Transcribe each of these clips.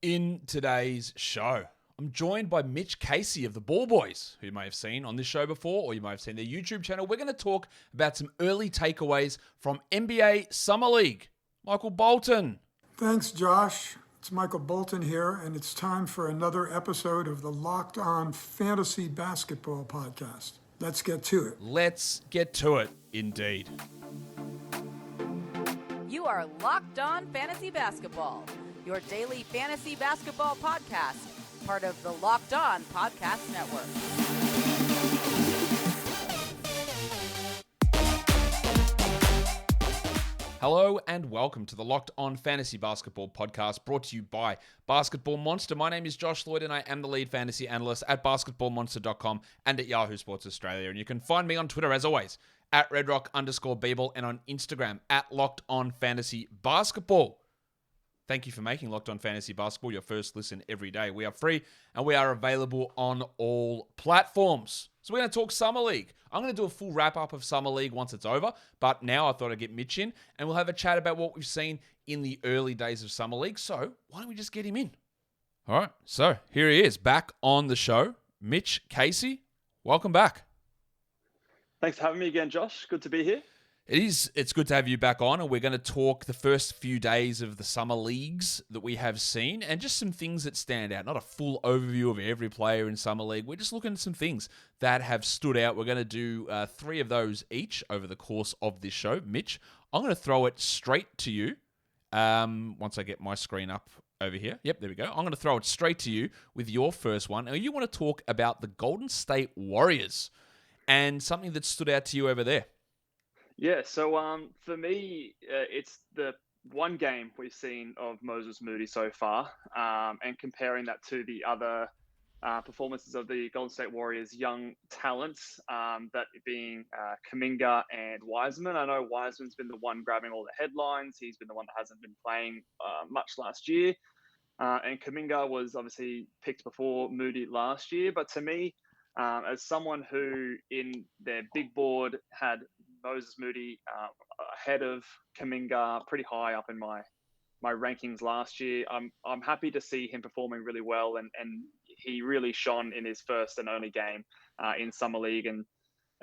In today's show, I'm joined by Mitch Casey of the Ball Boys, who you may have seen on this show before, or you may have seen their YouTube channel. We're going to talk about some early takeaways from NBA Summer League. Michael Bolton. Thanks, Josh. It's Michael Bolton here, and it's time for another episode of the Locked On Fantasy Basketball Podcast. Let's get to it. Let's get to it, indeed. You are Locked On Fantasy Basketball, your daily fantasy basketball podcast, part of the Locked On Podcast Network. Hello and welcome to the Locked On Fantasy Basketball Podcast, brought to you by Basketball Monster. My name is Josh Lloyd and I am the lead fantasy analyst at basketballmonster.com and at Yahoo Sports Australia. And you can find me on Twitter as always at redrock_Beeble and on Instagram at Locked On Fantasy Basketball. Thank you for making Locked On Fantasy Basketball your first listen every day. We are free and we are available on all platforms. So we're going to talk Summer League. I'm going to do a full wrap-up of Summer League once it's over, but now I thought I'd get Mitch in and we'll have a chat about what we've seen in the early days of Summer League. So why don't we just get him in? All right, so here he is, back on the show. Mitch Casey, welcome back. Thanks for having me again, Josh. Good to be here. It's good to have you back on, and we're going to talk the first few days of the summer leagues that we have seen and just some things that stand out. Not a full overview of every player in summer league. We're just looking at some things that have stood out. We're going to do 3 of those each over the course of this show. Mitch, I'm going to throw it straight to you once I get my screen up over here. Yep, there we go. I'm going to throw it straight to you with your first one. Now, you want to talk about the Golden State Warriors and something that stood out to you over there. Yeah, so for me, it's the one game we've seen of Moses Moody so far, and comparing that to the other performances of the Golden State Warriors' young talents, that being Kuminga and Wiseman. I know Wiseman's been the one grabbing all the headlines. He's been the one that hasn't been playing much last year. And Kuminga was obviously picked before Moody last year. But to me, as someone who in their big board had Moses Moody ahead of Kuminga, pretty high up in my rankings last year. I'm happy to see him performing really well, and he really shone in his first and only game in Summer League, and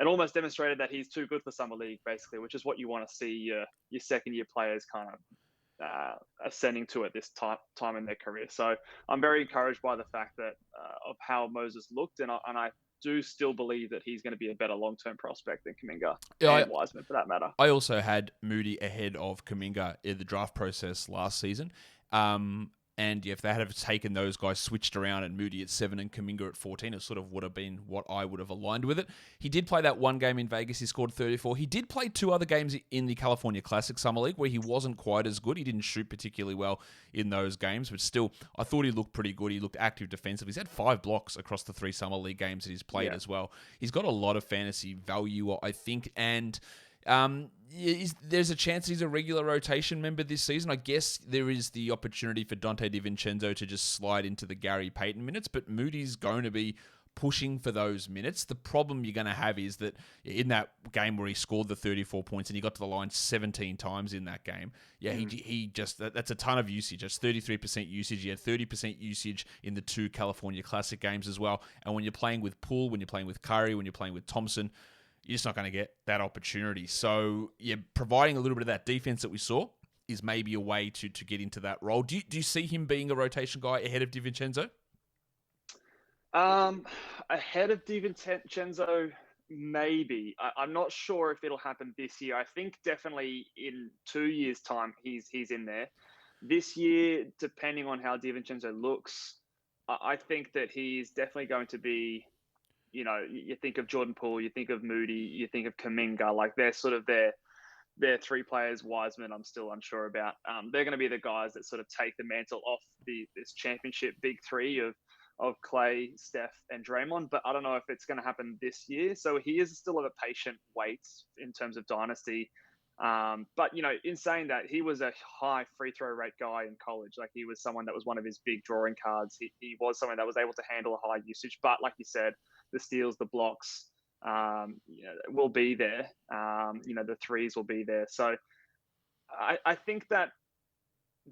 almost demonstrated that he's too good for Summer League, basically, which is what you want to see your second year players kind of ascending to at this time in their career. So I'm very encouraged by the fact that of how Moses looked, and I do still believe that he's going to be a better long-term prospect than Kuminga and Wiseman, for that matter. I also had Moody ahead of Kuminga in the draft process last season. And if they had taken those guys switched around and Moody at 7 and Kuminga at 14, it sort of would have been what I would have aligned with it. He did play that one game in Vegas. He scored 34. He did play 2 other games in the California Classic Summer League where he wasn't quite as good. He didn't shoot particularly well in those games, but still, I thought he looked pretty good. He looked active defensively. He's had 5 blocks across the 3 Summer League games that he's played as well. He's got a lot of fantasy value, I think, and there's a chance he's a regular rotation member this season. I guess there is the opportunity for Donte DiVincenzo to just slide into the Gary Payton minutes, but Moody's going to be pushing for those minutes. The problem you're going to have is that in that game where he scored the 34 points and he got to the line 17 times in that game, he just, that's a ton of usage. That's 33% usage. He had 30% usage in the 2 California Classic games as well. And when you're playing with Poole, when you're playing with Curry, when you're playing with Thompson, you're just not going to get that opportunity. So, providing a little bit of that defense that we saw is maybe a way to get into that role. Do you see him being a rotation guy ahead of DiVincenzo? Ahead of DiVincenzo, maybe. I'm not sure if it'll happen this year. I think definitely in 2 years' time, he's in there. This year, depending on how DiVincenzo looks, I think that he's definitely going to be, you think of Jordan Poole, you think of Moody, you think of Kuminga, like they're sort of their 3 players. Wiseman, I'm still unsure about. They're going to be the guys that sort of take the mantle off this championship big 3 of Clay, Steph, and Draymond. But I don't know if it's going to happen this year. So he is still at a patient wait in terms of dynasty. But, in saying that, he was a high free throw rate guy in college. Like, he was someone that was one of his big drawing cards. He was someone that was able to handle a high usage. But like you said, the steals, the blocks, will be there. The threes will be there. So I think that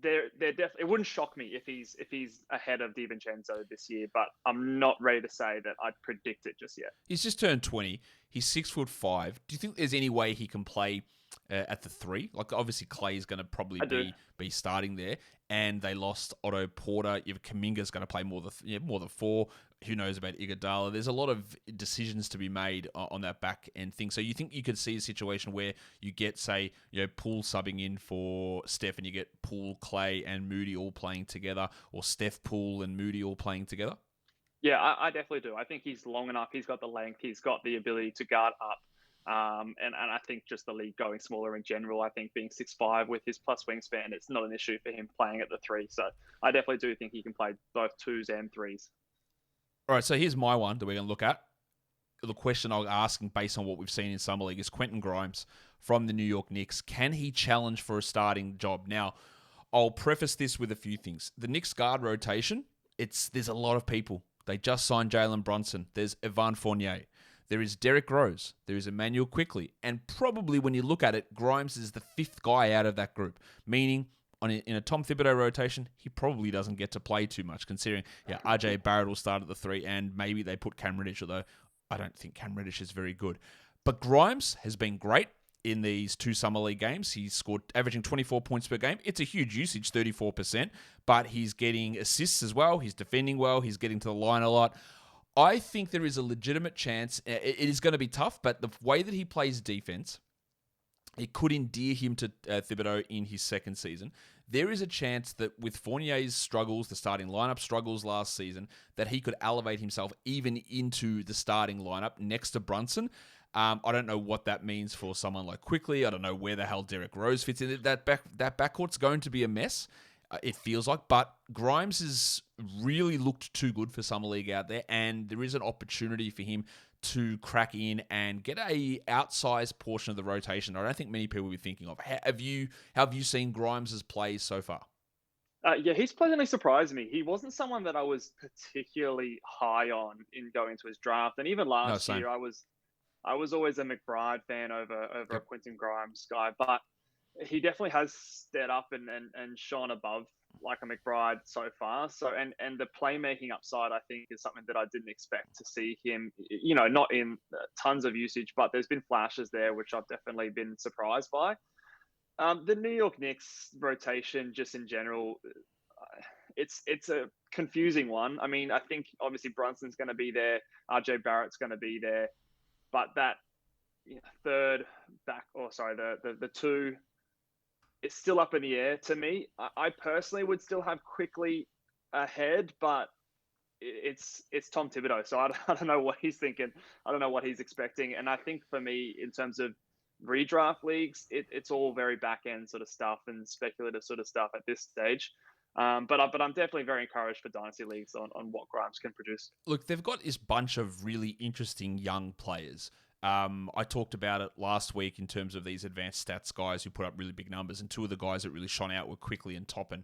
they're definitely. It wouldn't shock me if he's ahead of DiVincenzo this year, but I'm not ready to say that I'd predict it just yet. He's just turned 20. He's 6'5". Do you think there's any way he can play at the 3? Like, obviously, Clay's going to probably be starting there, and they lost Otto Porter. Kuminga's going to play more than 4. Who knows about Iguodala? There's a lot of decisions to be made on that back end thing. So you think you could see a situation where you get, say, Poole subbing in for Steph, and you get Poole, Clay, and Moody all playing together, or Steph, Poole, and Moody all playing together? Yeah, I definitely do. I think he's long enough. He's got the length. He's got the ability to guard up. And I think just the league going smaller in general, I think being 6'5" with his plus wingspan, it's not an issue for him playing at the 3. So I definitely do think he can play both 2s and 3s. All right, so here's my one that we're going to look at. The question I'm asking based on what we've seen in Summer League is Quentin Grimes from the New York Knicks. Can he challenge for a starting job? Now, I'll preface this with a few things. The Knicks guard rotation, there's a lot of people. They just signed Jalen Brunson. There's Evan Fournier. There is Derrick Rose. There is Emmanuel Quickley. And probably when you look at it, Grimes is the 5th guy out of that group, meaning in a Tom Thibodeau rotation, he probably doesn't get to play too much, considering RJ Barrett will start at the 3, and maybe they put Cam Reddish, although I don't think Cam Reddish is very good. But Grimes has been great in these 2 Summer League games. He's scored averaging 24 points per game. It's a huge usage, 34%, but he's getting assists as well. He's defending well. He's getting to the line a lot. I think there is a legitimate chance. It is going to be tough, but the way that he plays defense, it could endear him to Thibodeau in his second season. There is a chance that with Fournier's struggles, the starting lineup struggles last season, that he could elevate himself even into the starting lineup next to Brunson. I don't know what that means for someone like Quickley. I don't know where the hell Derrick Rose fits in. That backcourt's going to be a mess, it feels like. But Grimes has really looked too good for Summer League out there, and there is an opportunity for him to crack in and get a outsized portion of the rotation I don't think many people will be thinking of. Have you seen Grimes' plays so far? Yeah, he's pleasantly surprised me. He wasn't someone that I was particularly high on in going to his draft, and even last year I was always a McBride fan over a Quentin Grimes guy, but he definitely has stepped up and shone above like a McBride so far. So and the playmaking upside, I think, is something that I didn't expect to see him. Not in tons of usage, but there's been flashes there which I've definitely been surprised by. The New York Knicks rotation, just in general, it's a confusing one. I mean, I think obviously Brunson's going to be there, RJ Barrett's going to be there, but that third back, the 2. It's still up in the air to me. I personally would still have Quickley ahead, but it's Tom Thibodeau, so I don't know what he's thinking. I don't know what he's expecting. And I think for me, in terms of redraft leagues, it's all very back end sort of stuff and speculative sort of stuff at this stage. But I'm definitely very encouraged for dynasty leagues on what Grimes can produce. Look, they've got this bunch of really interesting young players. I talked about it last week in terms of these advanced stats guys who put up really big numbers, and 2 of the guys that really shone out were Quickley and Toppin.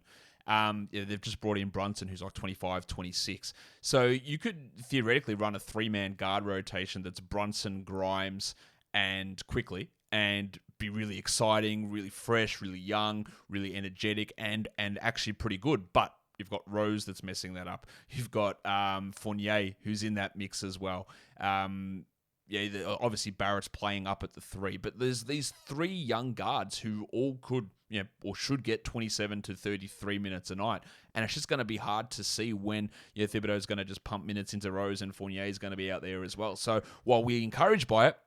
They've just brought in Brunson, who's like 25, 26. So you could theoretically run a 3-man guard rotation that's Brunson, Grimes, and Quickley, and be really exciting, really fresh, really young, really energetic, and actually pretty good. But you've got Rose that's messing that up. You've got Fournier, who's in that mix as well. Obviously Barrett's playing up at the 3, but there's these 3 young guards who all could, or should get 27 to 33 minutes a night. And it's just going to be hard to see when Thibodeau's going to just pump minutes into Rose and Fournier is going to be out there as well. So while we're encouraged by it,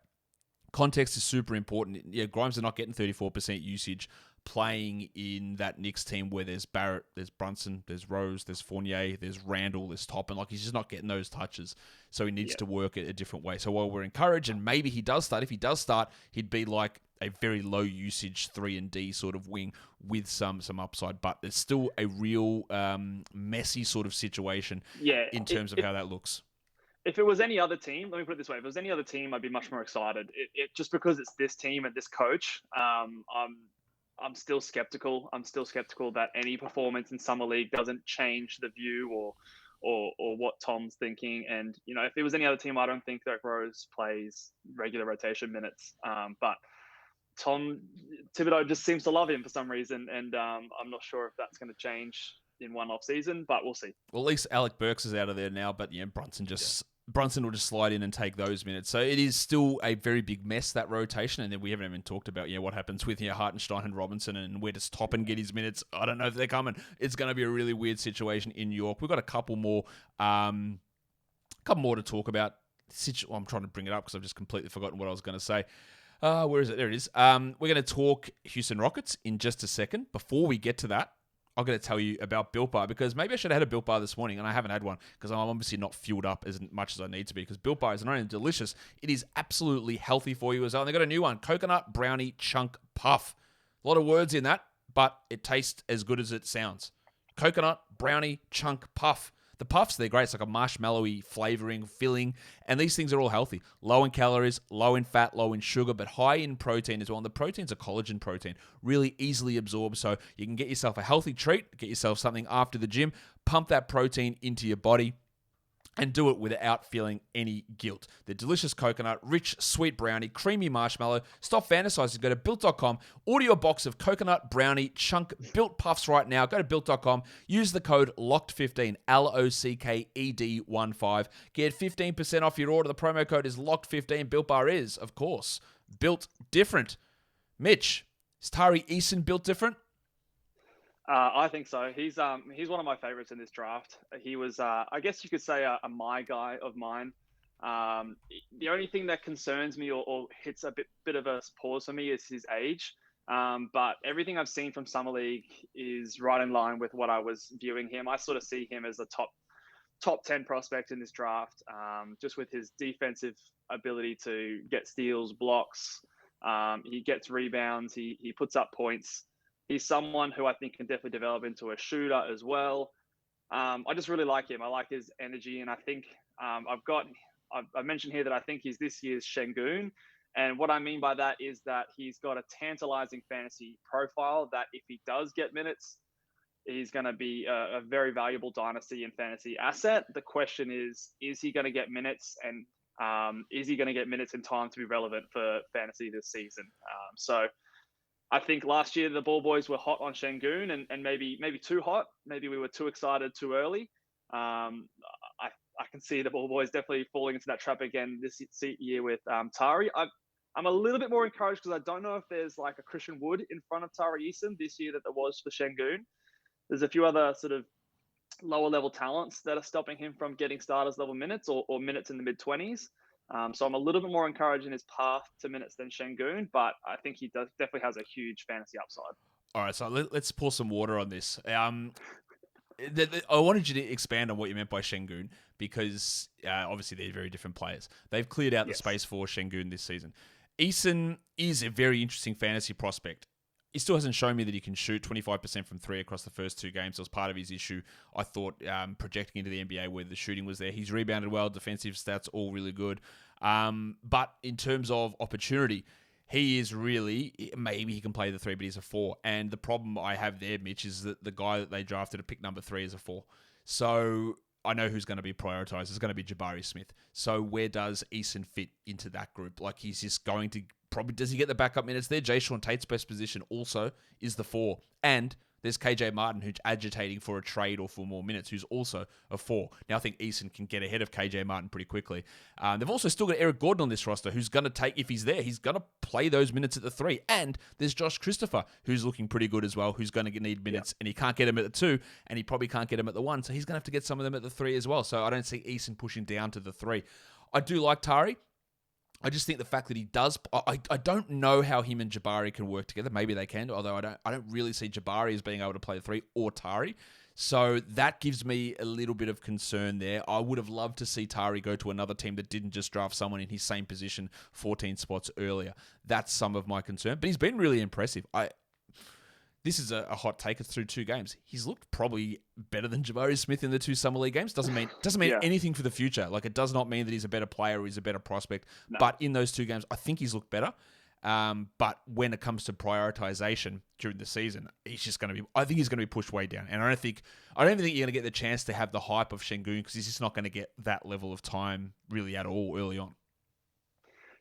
context is super important. Grimes are not getting 34% usage playing in that Knicks team where there's Barrett, there's Brunson, there's Rose, there's Fournier, there's Randall, there's Toppin. Like, he's just not getting those touches. So he needs to work it a different way. So while we're encouraged, and maybe he does start, if he does start, he'd be like a very low usage 3-and-D sort of wing with some upside. But it's still a real messy sort of situation in terms of how that looks. If it was any other team, let me put it this way: if it was any other team, I'd be much more excited. It just because it's this team and this coach, I'm still skeptical. I'm still skeptical that any performance in Summer League doesn't change the view or what Tom's thinking. And if it was any other team, I don't think that Rose plays regular rotation minutes. But Tom Thibodeau just seems to love him for some reason, and I'm not sure if that's going to change in one off season, but we'll see. Well, at least Alec Burks is out of there now, but Brunson will just slide in and take those minutes. So it is still a very big mess, that rotation. And then we haven't even talked about what happens with Hartenstein and Robinson, and where does Toppin get his minutes. I don't know if they're coming. It's going to be a really weird situation in New York. We've got a couple more to talk about. I'm trying to bring it up because I've just completely forgotten what I was going to say. Where is it? There it is. We're going to talk Houston Rockets in just a second. Before we get to that, I'm going to tell you about Built Bar, because maybe I should have had a Built Bar this morning, and I haven't had one because I'm obviously not fueled up as much as I need to be, because Built Bar is not only delicious, it is absolutely healthy for you as well. And they've got a new one, Coconut Brownie Chunk Puff. A lot of words in that, but it tastes as good as it sounds. Coconut Brownie Chunk Puff. The puffs, they're great. It's like a marshmallowy flavoring, filling, and these things are all healthy. Low in calories, low in fat, low in sugar, but high in protein as well. And the protein's a collagen protein, really easily absorbed, so you can get yourself a healthy treat, get yourself something after the gym, pump that protein into your body, and do it without feeling any guilt. The delicious coconut, rich, sweet brownie, creamy marshmallow. Stop fantasizing. Go to Built.com. Order your box of coconut brownie chunk Built Puffs right now. Go to Built.com. Use the code LOCKED15, LOCKED15. Get 15% off your order. The promo code is LOCKED15. Built Bar is, of course, built different. Mitch, is Tari Eason built different? I think so. He's one of my favorites in this draft. He was, I guess you could say, a my guy of mine. The only thing that concerns me or hits a bit of a pause for me is his age. But everything I've seen from Summer League is right in line with what I was viewing him. I sort of see him as a top 10 prospect in this draft, just with his defensive ability to get steals, blocks. He gets rebounds. He puts up points. He's someone who I think can definitely develop into a shooter as well. I just really like him. I like his energy, and I think I've mentioned here that I think he's this year's Şengün. And what I mean by that is that he's got a tantalizing fantasy profile that if he does get minutes, he's going to be a very valuable dynasty and fantasy asset. The question is he going to get minutes, and is he going to get minutes in time to be relevant for fantasy this season? So I think last year the ball boys were hot on Şengün and maybe too hot. Maybe we were too excited too early. I can see the ball boys definitely falling into that trap again this year with Tari. I'm a little bit more encouraged because I don't know if there's like a Christian Wood in front of Tari Eason this year that there was for Şengün. There's a few other sort of lower level talents that are stopping him from getting starters level minutes or minutes in the mid-20s. So I'm a little bit more encouraged in his path to minutes than Şengün, but I think he definitely has a huge fantasy upside. All right, so let's pour some water on this. I wanted you to expand on what you meant by Şengün, because obviously they're very different players. They've cleared out the space for Şengün this season. Eason is a very interesting fantasy prospect. He still hasn't shown me that he can shoot 25% from three across the first two games. That was part of his issue, I thought, projecting into the NBA where the shooting was there. He's rebounded well, defensive stats, all really good. But in terms of opportunity, he is really, maybe he can play the three, but he's a four. And the problem I have there, Mitch, is that the guy that they drafted at pick number 3 is a 4. So I know who's going to be prioritized. It's going to be Jabari Smith. So where does Eason fit into that group? Like, he's just going to does he get the backup minutes there? Jay Sean Tate's best position also is the 4. And there's KJ Martin, who's agitating for a trade or for more minutes, who's also a 4. Now, I think Eason can get ahead of KJ Martin pretty quickly. They've also still got Eric Gordon on this roster, who's going to take, if he's there, he's going to play those minutes at the 3. And there's Josh Christopher, who's looking pretty good as well, who's going to need minutes, and he can't get him at the 2, and he probably can't get him at the 1, so he's going to have to get some of them at the 3 as well. So I don't see Eason pushing down to the 3. I do like Tari. I just think the fact that he does, I don't know how him and Jabari can work together. Maybe they can, although I don't really see Jabari as being able to play the 3 or Tari. So that gives me a little bit of concern there. I would have loved to see Tari go to another team that didn't just draft someone in his same position 14 spots earlier. That's some of my concern. But he's been really impressive. This is a hot take. It's through 2 games. He's looked probably better than Jabari Smith in the 2 Summer League games. Doesn't mean anything for the future. Like, it does not mean that he's a better player or he's a better prospect. No. But in those 2 games, I think he's looked better. But when it comes to prioritization during the season, he's just going to be. I think he's going to be pushed way down. And I don't think you're going to get the chance to have the hype of Şengün, because he's just not going to get that level of time really at all early on.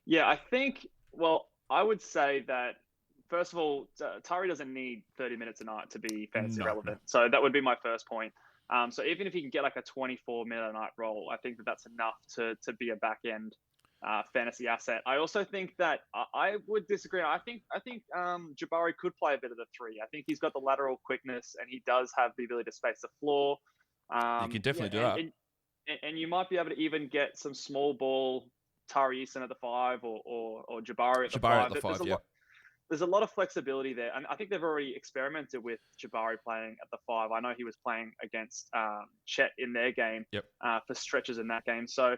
Yeah, I think. Well, I would say that first of all, Tari doesn't need 30 minutes a night to be fantasy relevant. No. So that would be my first point. So even if he can get like a 24-minute a night role, I think that's enough to be a back end fantasy asset. I also think that I would disagree. I think Jabari could play a bit of the three. I think he's got the lateral quickness, and he does have the ability to space the floor. You can definitely do that. And you might be able to even get some small ball Tari Eason at the 5 or Jabari at the 5. At the 5, There's a lot of flexibility there. And I think they've already experimented with Jabari playing at the 5. I know he was playing against Chet in their game for stretches in that game. So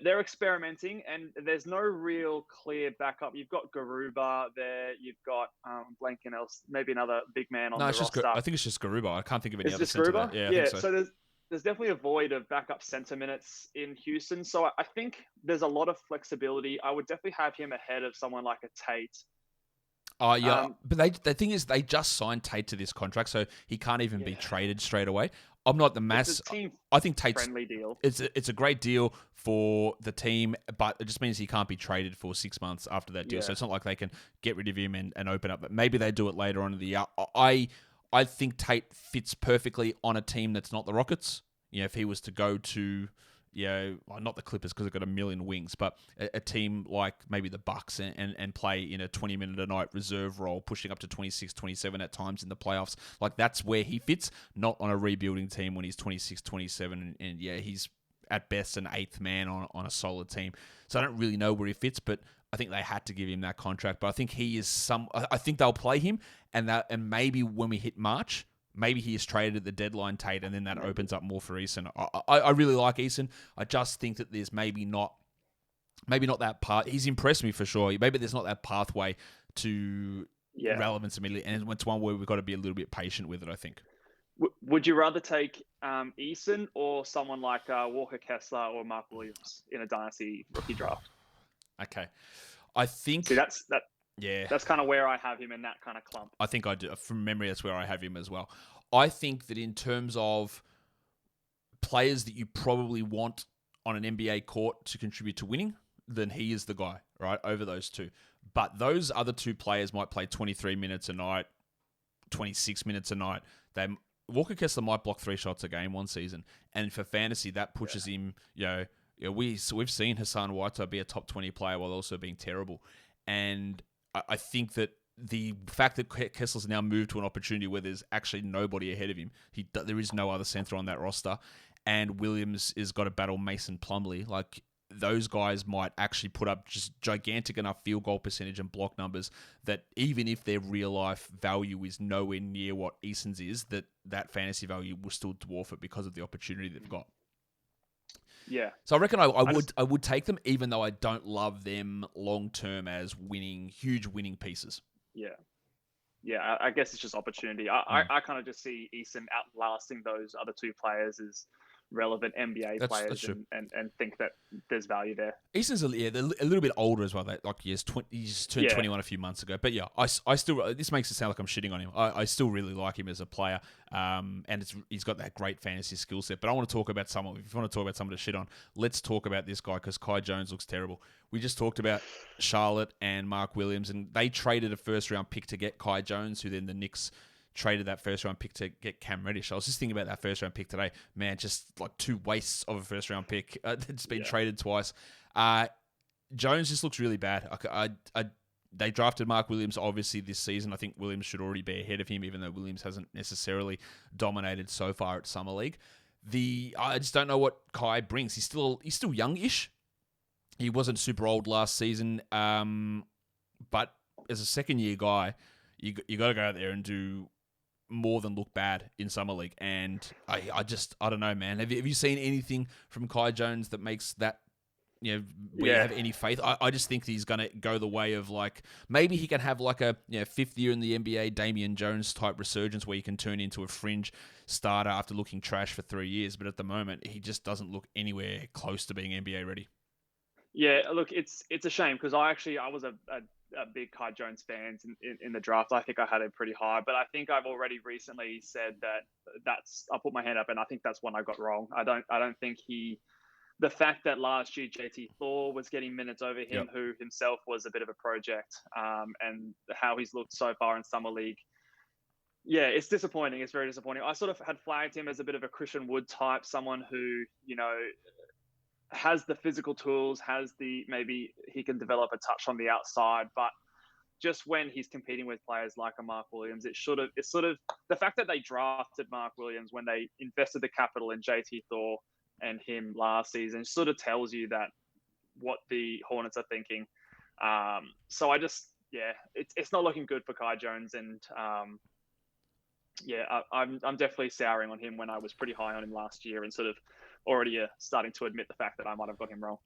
they're experimenting, and there's no real clear backup. You've got Garuba there. You've got blanking else, maybe another big man on the roster. I think it's just Garuba. I can't think of any other just center. Garuba? Yeah, I think so. So there's definitely a void of backup center minutes in Houston. So I think there's a lot of flexibility. I would definitely have him ahead of someone like a Tate. Oh, yeah. But the thing is, they just signed Tate to this contract, so he can't even be traded straight away. I'm not the mass. I think Tate's friendly deal. It's a great deal for the team, but it just means he can't be traded for 6 months after that deal. Yeah. So it's not like they can get rid of him and open up. But maybe they do it later on in the year. I think Tate fits perfectly on a team that's not the Rockets. You know, if he was to go to, not the Clippers because they've got a million wings, but a team like maybe the Bucks and play in a 20-minute a night reserve role, pushing up to 26, 27 at times in the playoffs. Like, that's where he fits, not on a rebuilding team when he's 26, 27. And he's at best an eighth man on a solid team. So I don't really know where he fits, but I think they had to give him that contract. But I think he is I think they'll play him, and maybe when we hit March, maybe he is traded at the deadline, Tate, and then that opens up more for Eason. I really like Eason. I just think that there's maybe not that path. He's impressed me for sure. Maybe there's not that pathway to relevance immediately, and it's one where we've got to be a little bit patient with it, I think. Would you rather take Eason or someone like Walker Kessler or Mark Williams in a dynasty rookie draft? Okay, I think that's kind of where I have him in that kind of clump. I think I do. From memory, that's where I have him as well. I think that in terms of players that you probably want on an NBA court to contribute to winning, then he is the guy, right, over those two. But those other two players might play 23 minutes a night, 26 minutes a night. Walker Kessler might block 3 shots a game one season. And for fantasy, that pushes him, we've seen Hassan Whiteside be a top 20 player while also being terrible. And I think that the fact that Kessler's now moved to an opportunity where there's actually nobody ahead of him, there is no other center on that roster, and Williams has got to battle Mason Plumlee. Like, those guys might actually put up just gigantic enough field goal percentage and block numbers that even if their real life value is nowhere near what Eason's is, that fantasy value will still dwarf it because of the opportunity they've got. Yeah. So I reckon I would take them, even though I don't love them long term as huge winning pieces. Yeah. Yeah, I guess it's just opportunity. I kind of just see Eason outlasting those other two players as relevant NBA players and think that there's value there. Easton's a little bit older as well. He's turned 21 a few months ago. But yeah, I still, this makes it sound like I'm shitting on him. I still really like him as a player, and he's got that great fantasy skill set. But I want to talk about someone. If you want to talk about someone to shit on, let's talk about this guy because Kai Jones looks terrible. We just talked about Charlotte and Mark Williams, and they traded a first-round pick to get Kai Jones, who then the Knicks traded that first-round pick to get Cam Reddish. I was just thinking about that first-round pick today. Man, just like 2 wastes of a first-round pick. It's been traded twice. Jones just looks really bad. They drafted Mark Williams, obviously, this season. I think Williams should already be ahead of him, even though Williams hasn't necessarily dominated so far at Summer League. I just don't know what Kai brings. He's still youngish. He wasn't super old last season, but as a second-year guy, you got to go out there and do more than look bad in Summer League. And I don't know, man. Have you seen anything from Kai Jones that makes that, you have any faith? I just think he's going to go the way of, like, maybe he can have like a 5th year in the NBA Damian Jones type resurgence where he can turn into a fringe starter after looking trash for 3 years. But at the moment, he just doesn't look anywhere close to being NBA ready. Yeah, look, it's a shame because I was a big Kai Jones fan in the draft. I think I had him pretty high, but I think I've already recently said that I put my hand up, and I think that's one I got wrong. I don't think he the fact that last year JT Thor was getting minutes over him, Yep. who himself was a bit of a project, and how he's looked so far in Summer League. Yeah, it's disappointing. It's very disappointing. I sort of had flagged him as a bit of a Christian Wood type, someone who, has the physical tools, maybe he can develop a touch on the outside, but just when he's competing with players like a Mark Williams, it's sort of the fact that they drafted Mark Williams when they invested the capital in JT Thor and him last season sort of tells you that what the Hornets are thinking. So it's not looking good for Kai Jones, and I'm definitely souring on him when I was pretty high on him last year, and sort of already starting to admit the fact that I might have got him wrong.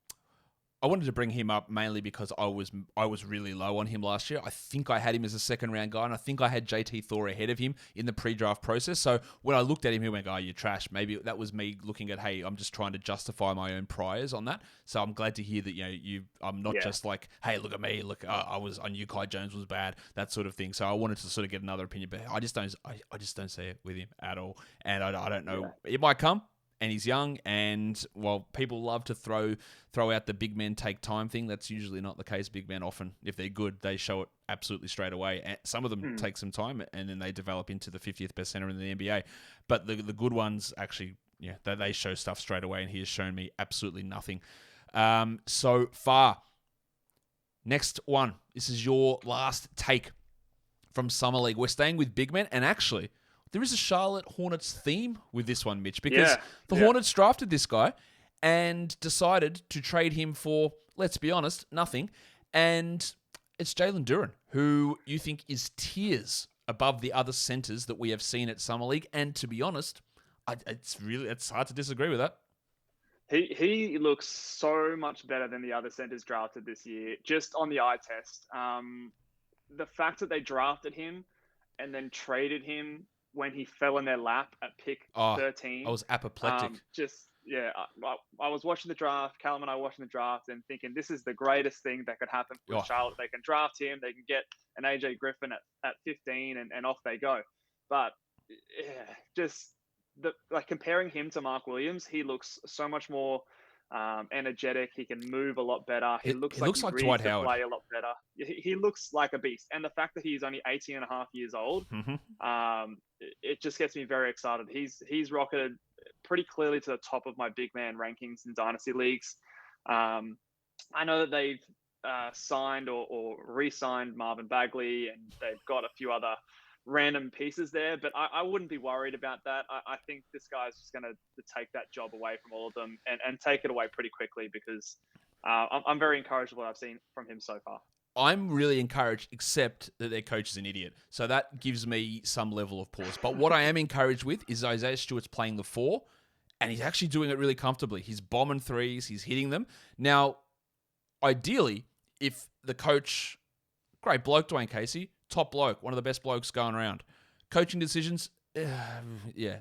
I wanted to bring him up mainly because I was really low on him last year. I think I had him as a second round guy, and I think I had JT Thor ahead of him in the pre-draft process. So when I looked at him, he went, "Oh, you're trash." Maybe that was me looking at, "Hey, I'm just trying to justify my own priors on that." So I'm glad to hear that I'm not just like, "Hey, look at me. Look, I knew Kai Jones was bad," that sort of thing. So I wanted to sort of get another opinion, but I just don't see it with him at all, and I don't know. It might come. And he's young, and while people love to throw out the big men take time thing, that's usually not the case. Big men often, if they're good, they show it absolutely straight away. And some of them take some time, and then they develop into the 50th best center in the NBA. But the good ones actually, they show stuff straight away, and he has shown me absolutely nothing so far. Next one. This is your last take from Summer League. We're staying with big men, and actually, there is a Charlotte Hornets theme with this one, Mitch, because the Hornets drafted this guy and decided to trade him for, let's be honest, nothing. And it's Jalen Duren, who you think is tiers above the other centers that we have seen at Summer League. And to be honest, it's hard to disagree with that. He looks so much better than the other centers drafted this year, just on the eye test. The fact that they drafted him and then traded him when he fell in their lap at pick 13. I was apoplectic. I was watching the draft. Callum and I were watching the draft and thinking this is the greatest thing that could happen for Charlotte. They can draft him. They can get an AJ Griffin at 15 and off they go. But comparing him to Mark Williams, he looks so much more energetic. He can move a lot better. He looks like Dwight Howard. Play a lot better. He looks like a beast. And the fact that he's only 18 and a half years old, it just gets me very excited. He's rocketed pretty clearly to the top of my big man rankings in dynasty leagues. I know that they've signed or re-signed Marvin Bagley, and they've got a few other random pieces there, but I wouldn't be worried about that. I think this guy's just going to take that job away from all of them and take it away pretty quickly, because I'm very encouraged with what I've seen from him so far. I'm really encouraged, except that their coach is an idiot. So that gives me some level of pause. But what I am encouraged with is Isaiah Stewart's playing the 4, and he's actually doing it really comfortably. He's bombing threes. He's hitting them. Now, ideally, if the coach, great bloke, Dwayne Casey, top bloke, one of the best blokes going around. Coaching decisions,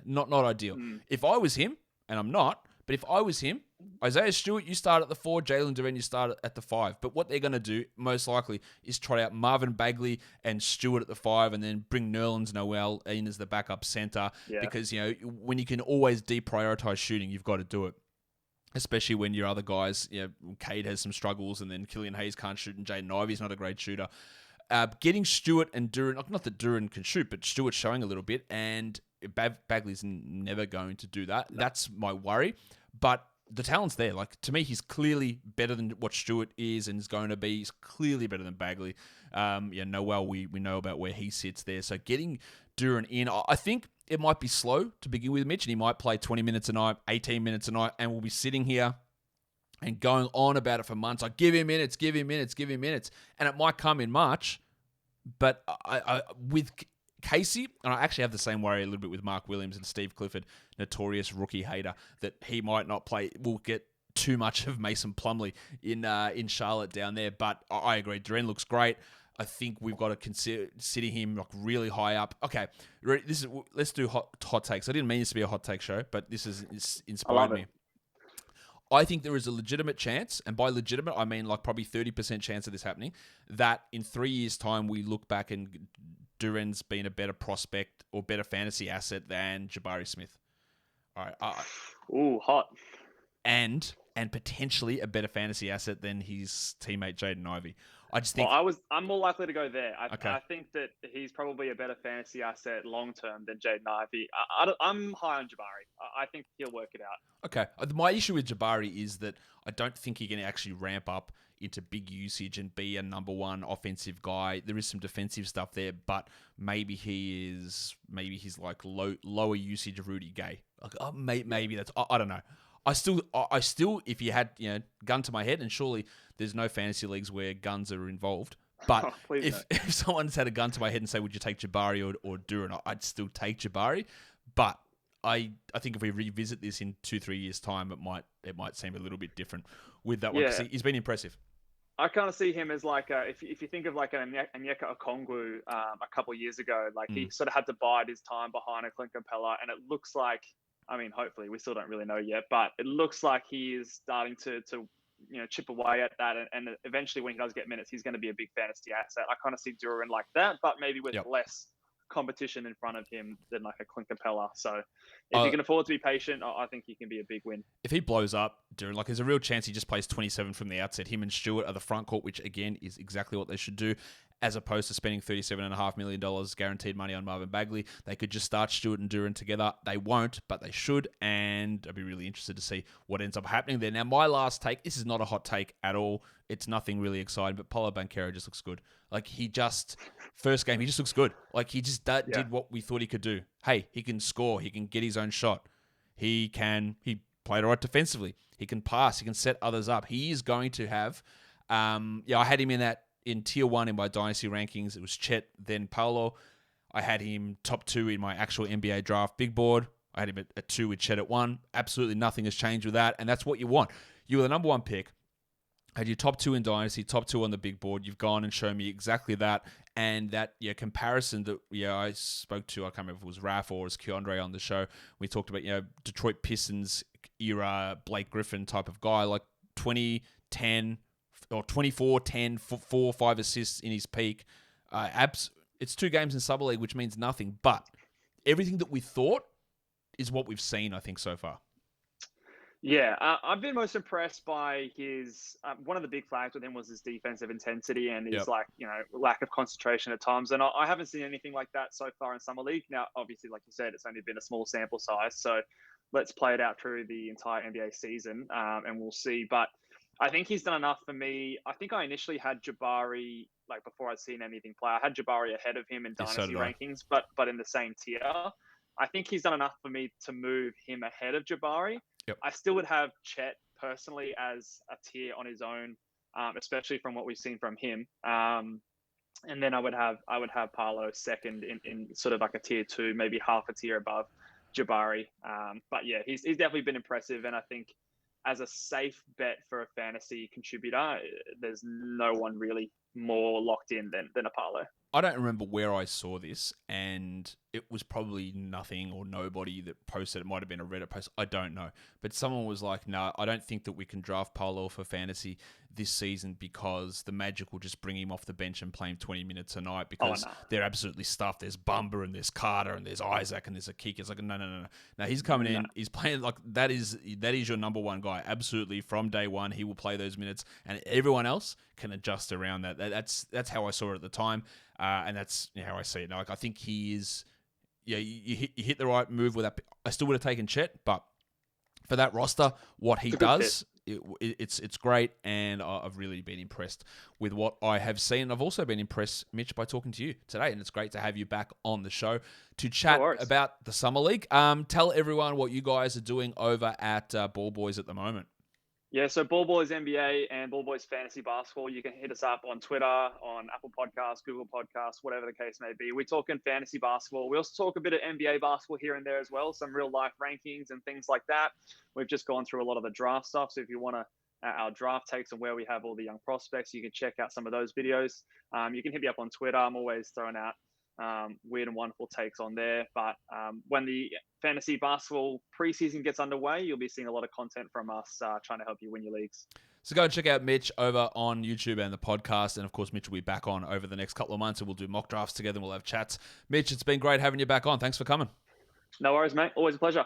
not ideal. If I was him, and I'm not, but if I was him, Isaiah Stewart, you start at the 4, Jalen Duren, you start at the 5. But what they're going to do, most likely, is trot out Marvin Bagley and Stewart at the 5, and then bring Nerlens Noel in as the backup center. Yeah. Because, when you can always deprioritize shooting, you've got to do it. Especially when your other guys, Cade has some struggles, and then Killian Hayes can't shoot, and Jaden Ivey's not a great shooter. Getting Stewart and Duren, not that Duren can shoot, but Stewart's showing a little bit, and Bagley's never going to do that. No. That's my worry. But the talent's there. Like, to me, he's clearly better than what Stewart is and is going to be. He's clearly better than Bagley. Noel, we know about where he sits there. So getting Duren in, I think it might be slow to begin with, Mitch, and he might play 20 minutes a night, 18 minutes a night, and we'll be sitting here and going on about it for months. Like, give him minutes. And it might come in March. But I with Casey, and I actually have the same worry a little bit with Mark Williams and Steve Clifford, notorious rookie hater, that he might not play. We'll get too much of Mason Plumlee in Charlotte down there. But I agree. Duren looks great. I think we've got to consider sitting him like really high up. Okay, let's do hot takes. I didn't mean this to be a hot take show, but this has inspired me. I think there is a legitimate chance, and by legitimate, I mean like probably 30% chance of this happening, that in 3 years' time we look back and Duren's been a better prospect or better fantasy asset than Jabari Smith. All right. Ooh, hot. and potentially a better fantasy asset than his teammate Jaden Ivey. I just think I'm more likely to go there. Okay. I think that he's probably a better fantasy asset long term than Jaden Ivey. I'm high on Jabari. I think he'll work it out. Okay. My issue with Jabari is that I don't think he can actually ramp up into big usage and be a number one offensive guy. There is some defensive stuff there, but maybe he's like lower usage of Rudy Gay. Like, maybe that's, I don't know. I still, if you had, gun to my head, and surely there's no fantasy leagues where guns are involved, but if someone's had a gun to my head and say, would you take Jabari or Duren, I'd still take Jabari. But I think if we revisit this in 2-3 years' time, it might seem a little bit different with that one, because he's been impressive. I kind of see him as like if you think of like an Onyeka Okongwu a couple of years ago, like he sort of had to bide his time behind a Clint Capella, and it looks like, I mean, hopefully we still don't really know yet, but it looks like he is starting to chip away at that, and eventually when he does get minutes, he's going to be a big fantasy asset. I kind of see Duren like that, but maybe with less competition in front of him than like a Clint Capella. So if you can afford to be patient, I think he can be a big win. If he blows up, Duren, like, there's a real chance he just plays 27 from the outset. Him and Stewart are the front court, which again is exactly what they should do, as opposed to spending $37.5 million guaranteed money on Marvin Bagley. They could just start Stewart and Duren together. They won't, but they should, and I'd be really interested to see what ends up happening there. Now, my last take, this is not a hot take at all. It's nothing really exciting, but Paolo Banchero just looks good. Like, first game, he just looks good. Like, he just did what we thought he could do. Hey, he can score. He can get his own shot. He played all right defensively. He can pass. He can set others up. He is going to have, I had him in tier 1 in my dynasty rankings. It was Chet, then Paolo. I had him top 2 in my actual NBA draft big board. I had him at 2 with Chet at 1. Absolutely nothing has changed with that, and that's what you want. You were the number 1 pick. Had your top 2 in dynasty, top 2 on the big board. You've gone and shown me exactly that, and that comparison that I spoke to. I can't remember if it was Raph or it was Keandre on the show. We talked about Detroit Pistons era Blake Griffin type of guy, like 20, 10 or 24, 10, 4, 5 assists in his peak. It's 2 games in Summer League, which means nothing, but everything that we thought is what we've seen, I think, so far. Yeah, I've been most impressed by his, one of the big flags with him was his defensive intensity and his lack of concentration at times. And I haven't seen anything like that so far in Summer League. Now, obviously, like you said, it's only been a small sample size. So let's play it out through the entire NBA season and we'll see. But I think he's done enough for me. I think I initially had Jabari, like before I'd seen anything play, I had Jabari ahead of him in dynasty rankings, but in the same tier. I think he's done enough for me to move him ahead of Jabari. Yep. I still would have Chet personally as a tier on his own, especially from what we've seen from him. And then I would have Paolo second in sort of like a tier 2, maybe half a tier above Jabari. But yeah, he's definitely been impressive, and I think as a safe bet for a fantasy contributor, there's no one really more locked in than a Paolo. I don't remember where I saw this, and it was probably nothing or nobody that posted. It might have been a Reddit post. I don't know. But someone was like, no, I don't think that we can draft Paolo for fantasy this season because the Magic will just bring him off the bench and play him 20 minutes a night because they're absolutely stuffed. There's Bumba and there's Carter and there's Isaac and there's a kick. It's like, no. Now he's coming in. He's playing like that is your number 1 guy. Absolutely. From day one, he will play those minutes, and everyone else can adjust around that. That's how I saw it at the time. And that's how I see it. Now, like, I think he is, you hit the right move with that. I still would have taken Chet, but for that roster, what he does, it's great, and I've really been impressed with what I have seen. I've also been impressed, Mitch, by talking to you today, and it's great to have you back on the show to chat about the Summer League. Tell everyone what you guys are doing over at Ball Boys at the moment. Yeah, so Ball Boys NBA and Ball Boys Fantasy Basketball. You can hit us up on Twitter, on Apple Podcasts, Google Podcasts, whatever the case may be. We're talking fantasy basketball. We also talk a bit of NBA basketball here and there as well, some real life rankings and things like that. We've just gone through a lot of the draft stuff. So if you want our draft takes and where we have all the young prospects, you can check out some of those videos. You can hit me up on Twitter. I'm always throwing out weird and wonderful takes on there. But when the fantasy basketball preseason gets underway, you'll be seeing a lot of content from us trying to help you win your leagues. So go and check out Mitch over on YouTube and the podcast. And of course, Mitch will be back on over the next couple of months, and we'll do mock drafts together and we'll have chats. Mitch, it's been great having you back on. Thanks for coming. No worries, mate. Always a pleasure.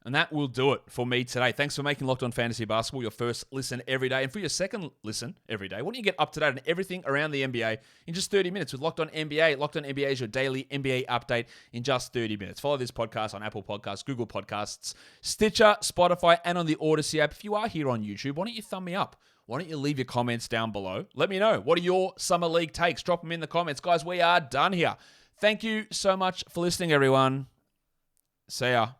And that will do it for me today. Thanks for making Locked On Fantasy Basketball your first listen every day. And for your second listen every day, why don't you get up to date on everything around the NBA in just 30 minutes with Locked On NBA? Locked On NBA is your daily NBA update in just 30 minutes. Follow this podcast on Apple Podcasts, Google Podcasts, Stitcher, Spotify, and on the Odyssey app. If you are here on YouTube, why don't you thumb me up? Why don't you leave your comments down below? Let me know. What are your Summer League takes? Drop them in the comments. Guys, we are done here. Thank you so much for listening, everyone. See ya.